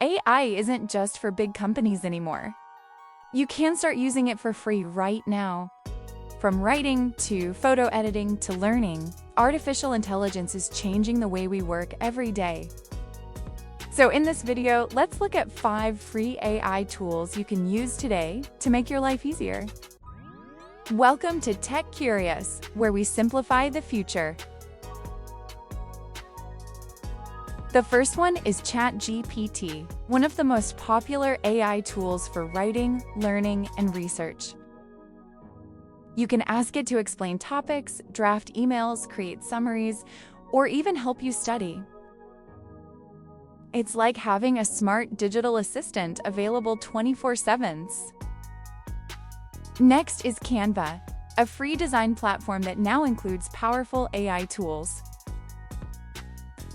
AI isn't just for big companies anymore. You can start using it for free right now. From writing to photo editing to learning, artificial intelligence is changing the way we work every day. So in this video, let's look at 5 free AI tools you can use today to make your life easier. Welcome to TechCurious, where we simplify the future. The first one is ChatGPT, one of the most popular AI tools for writing, learning, and research. You can ask it to explain topics, draft emails, create summaries, or even help you study. It's like having a smart digital assistant available 24/7. Next is Canva, a free design platform that now includes powerful AI tools.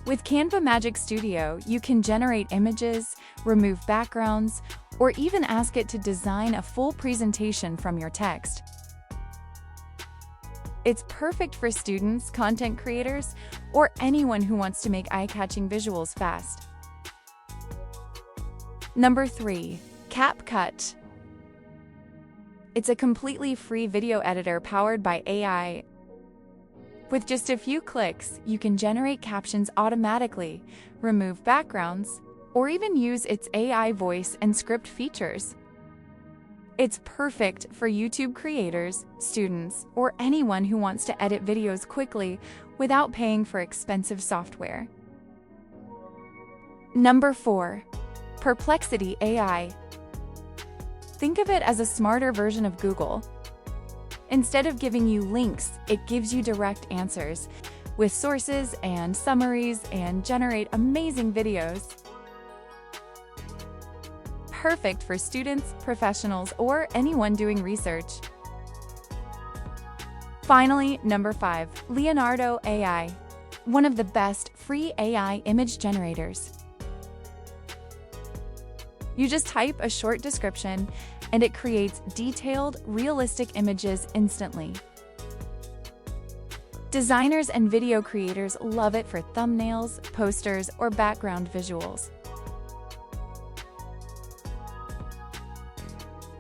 With Canva Magic Studio, you can generate images, remove backgrounds, or even ask it to design a full presentation from your text. It's perfect for students, content creators, or anyone who wants to make eye-catching visuals fast. Number 3. CapCut. It's a completely free video editor powered by AI. With just a few clicks, you can generate captions automatically, remove backgrounds, or even use its AI voice and script features. It's perfect for YouTube creators, students, or anyone who wants to edit videos quickly without paying for expensive software. Number 4. Perplexity AI. Think of it as a smarter version of Google. Instead of giving you links, it gives you direct answers with sources and summaries and generate amazing videos. Perfect for students, professionals, or anyone doing research. Finally, number 5, Leonardo AI, one of the best free AI image generators. You just type a short description and it creates detailed, realistic images instantly. Designers and video creators love it for thumbnails, posters, or background visuals.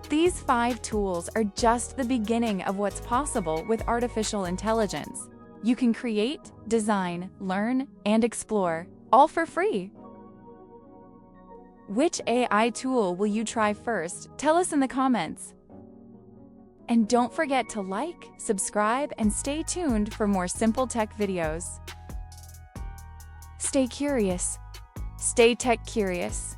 These 5 tools are just the beginning of what's possible with artificial intelligence. You can create, design, learn, and explore, all for free. Which AI tool will you try first? Tell us in the comments. And don't forget to like, subscribe, and stay tuned for more simple tech videos. Stay curious. Stay tech curious.